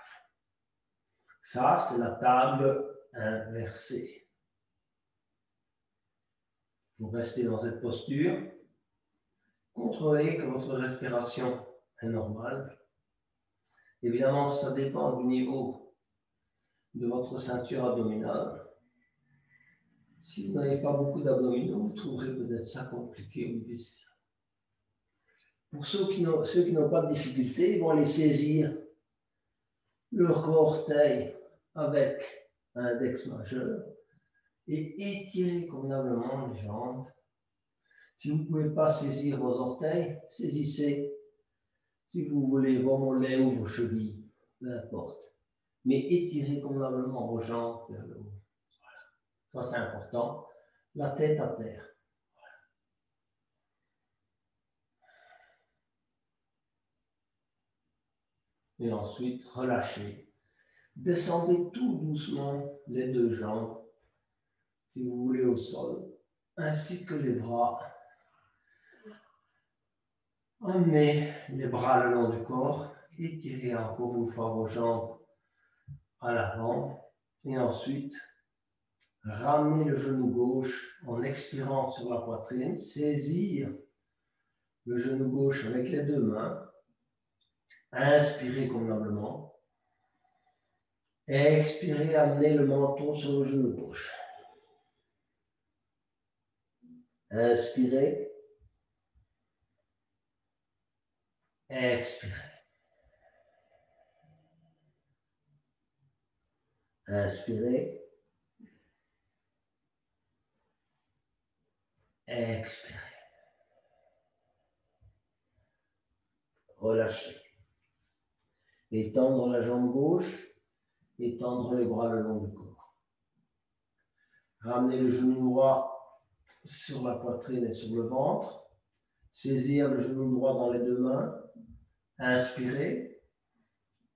Ça, c'est la table inversée. Vous restez dans cette posture. Contrôlez que votre respiration est normale. Évidemment, ça dépend du niveau de votre ceinture abdominale. Si vous n'avez pas beaucoup d'abdominaux, vous trouverez peut-être ça compliqué ou difficile. Pour ceux qui n'ont pas de difficulté, ils vont aller saisir leur orteil avec un index majeur et étirer convenablement les jambes. Si vous ne pouvez pas saisir vos orteils, saisissez, si vous voulez, vos mollets ou vos chevilles, peu importe. Mais étirez convenablement vos jambes vers le haut. Voilà. Ça, c'est important. La tête à terre. Voilà. Et ensuite, relâchez. Descendez tout doucement les 2 jambes, si vous voulez, au sol, ainsi que les bras. Emmenez les bras le long du corps, étirez encore une fois vos jambes à l'avant, et ensuite, ramenez le genou gauche en expirant sur la poitrine, saisir le genou gauche avec les 2 mains, inspirez convenablement, expirez, amenez le menton sur le genou gauche. Inspirez, expirez. Inspirez, expirez. Relâchez. Étendre la jambe gauche, étendre les bras le long du corps. Ramenez le genou droit sur la poitrine et sur le ventre. Saisir le genou droit dans les 2 mains. Inspirez.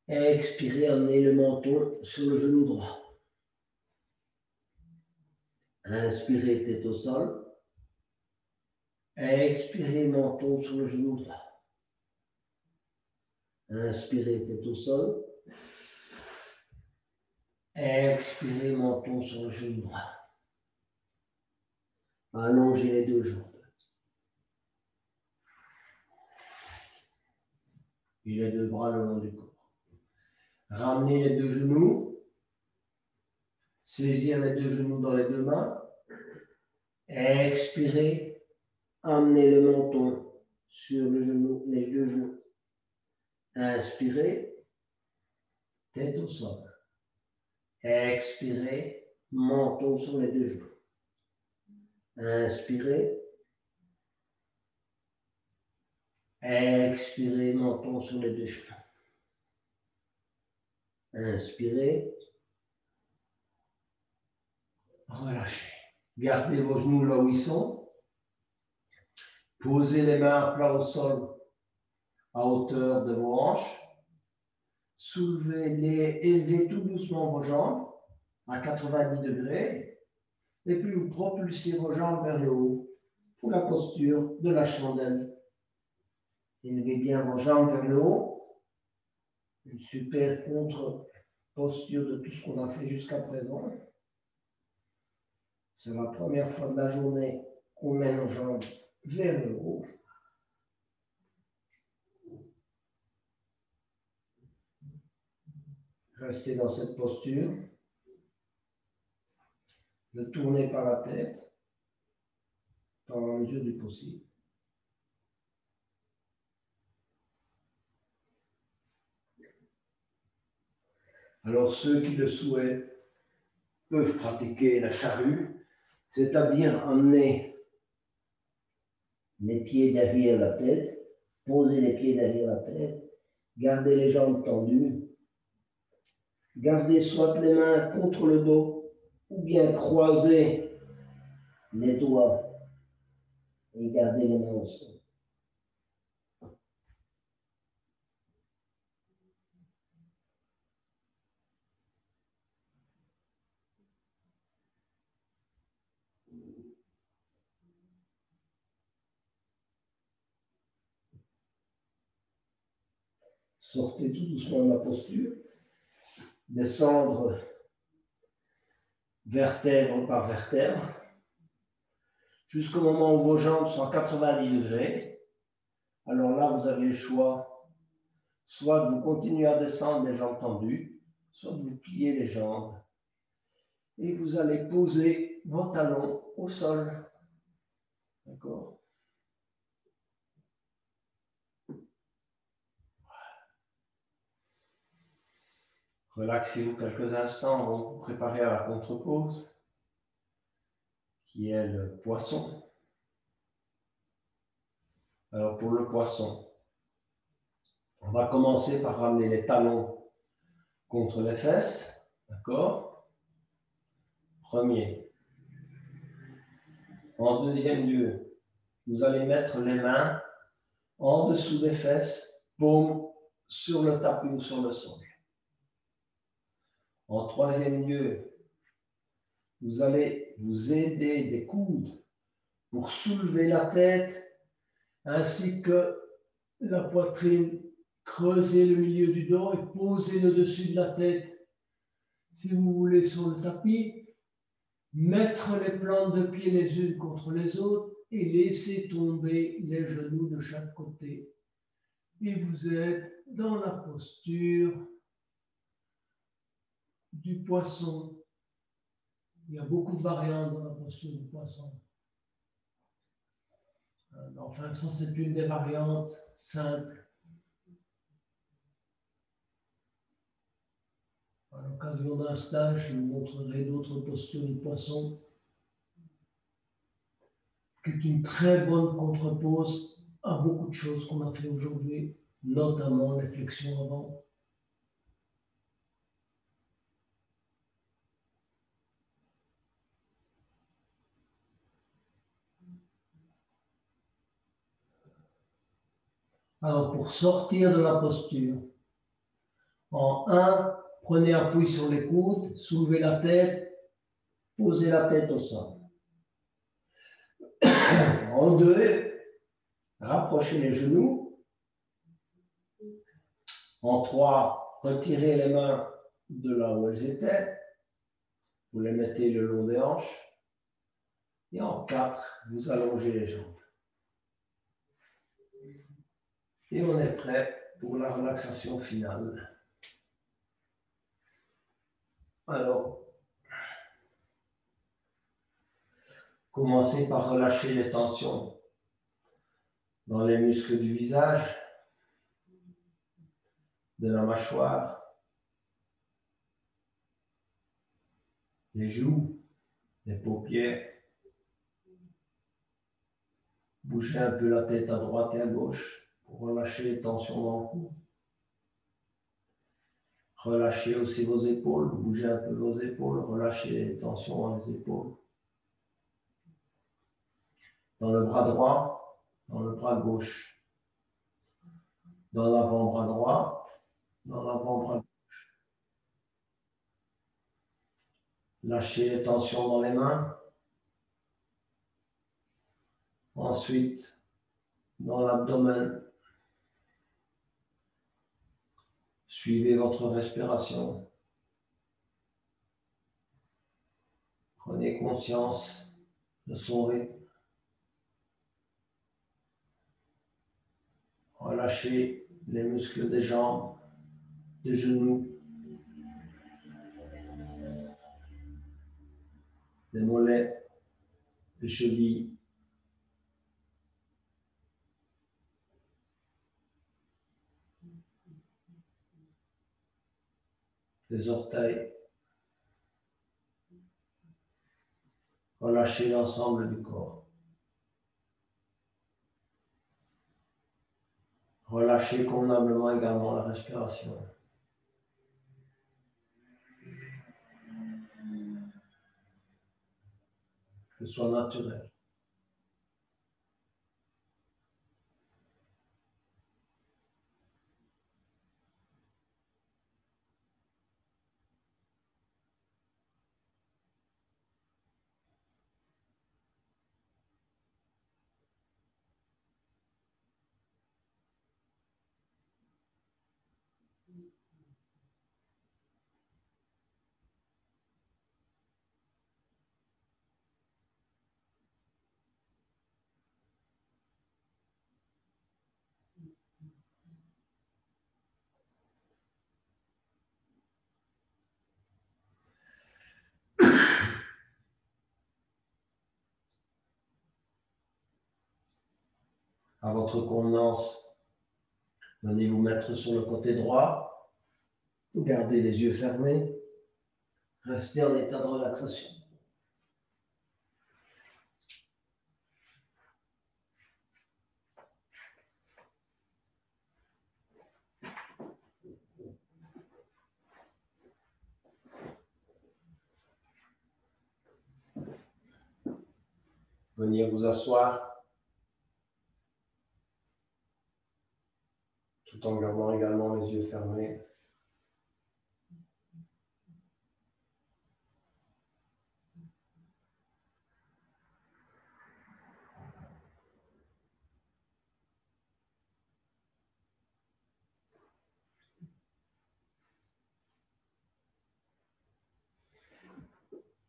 Expirez, amenez le menton sur le genou droit. Inspirez, tête au sol. Expirez, menton sur le genou droit. Inspirez, tête au sol. Expirez, menton sur le genou droit. Allongez les 2 jambes. Et les 2 bras le long du corps. Ramenez les 2 genoux. Saisir les 2 genoux dans les 2 mains. Expirez. Amenez le menton sur le genou, les 2 genoux. Inspirez. Tête au sol. Expirez. Menton sur les 2 genoux. Inspirez. Expirez, menton sur les 2 genoux. Inspirez. Relâchez. Gardez vos genoux là où ils sont. Posez les mains à plat au sol, à hauteur de vos hanches. Soulevez-les, élevez tout doucement vos jambes à 90 degrés. Et puis vous propulsez vos jambes vers le haut pour la posture de la chandelle. Élevez bien vos jambes vers le haut. Une super contre-posture de tout ce qu'on a fait jusqu'à présent. C'est la première fois de la journée qu'on met nos jambes vers le haut. Restez dans cette posture. Ne tournez pas la tête. dans la mesure du possible. Alors ceux qui le souhaitent peuvent pratiquer la charrue, c'est-à-dire emmener les pieds derrière la tête, poser les pieds derrière la tête, garder les jambes tendues, garder soit les mains contre le dos ou bien croiser les doigts et garder les mains au sol. Sortez tout doucement de la posture, descendre vertèbre par vertèbre, jusqu'au moment où vos jambes sont à 90 degrés. Alors là, vous avez le choix, soit de vous continuer à descendre les jambes tendues, soit de vous plier les jambes. Et vous allez poser vos talons au sol. D'accord? Relaxez-vous quelques instants avant de vous préparer à la contre-pose, qui est le poisson. Alors pour le poisson, on va commencer par ramener les talons contre les fesses. D'accord? Premier. En deuxième lieu, vous allez mettre les mains en dessous des fesses, paume sur le tapis ou sur le sol. En troisième lieu, vous allez vous aider des coudes pour soulever la tête ainsi que la poitrine, creuser le milieu du dos et poser le dessus de la tête. Si vous voulez sur le tapis, mettre les plantes de pied les unes contre les autres et laisser tomber les genoux de chaque côté. Et vous êtes dans la posture du poisson. Il y a beaucoup de variantes dans la posture du poisson. Enfin, ça, c'est une des variantes simples. À l'occasion d'un stage, je vous montrerai d'autres postures du poisson, qui est une très bonne contrepose à beaucoup de choses qu'on a fait aujourd'hui, notamment les flexions avant. Alors, pour sortir de la posture, en 1, prenez appui sur les coudes, soulevez la tête, posez la tête au sol. En 2, rapprochez les genoux. En 3, retirez les mains de là où elles étaient. Vous les mettez le long des hanches. Et en 4, vous allongez les jambes. Et on est prêt pour la relaxation finale. Alors, commencez par relâcher les tensions dans les muscles du visage, de la mâchoire, les joues, les paupières. Bougez un peu la tête à droite et à gauche pour relâcher les tensions dans le cou. Relâchez aussi vos épaules, bougez un peu vos épaules, relâchez les tensions dans les épaules. Dans le bras droit, dans le bras gauche. Dans l'avant-bras droit, dans l'avant-bras gauche. Lâchez les tensions dans les mains. Ensuite, dans l'abdomen. Suivez votre respiration. Prenez conscience de son rythme. Relâchez les muscles des jambes, des genoux, des mollets, des chevilles, les orteils. Relâchez l'ensemble du corps. Relâchez convenablement également la respiration. Que ce soit naturel. À votre convenance, venez vous mettre sur le côté droit. Gardez les yeux fermés. Restez en état de relaxation. Venez vous asseoir tout en gardant également les yeux fermés.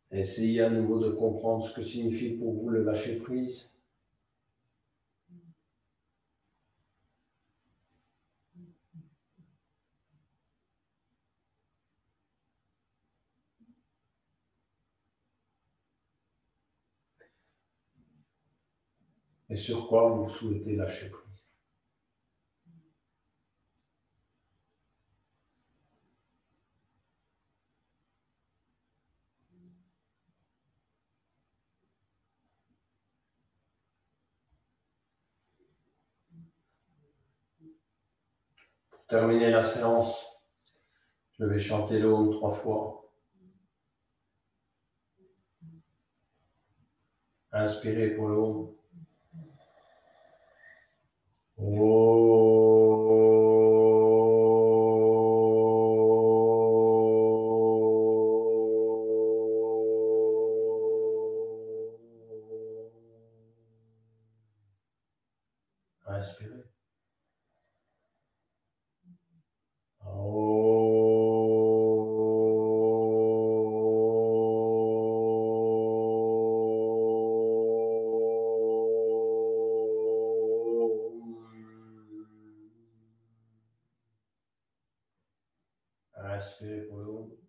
Essayez à nouveau de comprendre ce que signifie pour vous le lâcher prise. Et sur quoi vous souhaitez lâcher prise. Pour terminer la séance, je vais chanter l'Om 3 fois. Inspirez pour l'Om. Inspirez. Inspirez pour l'eau.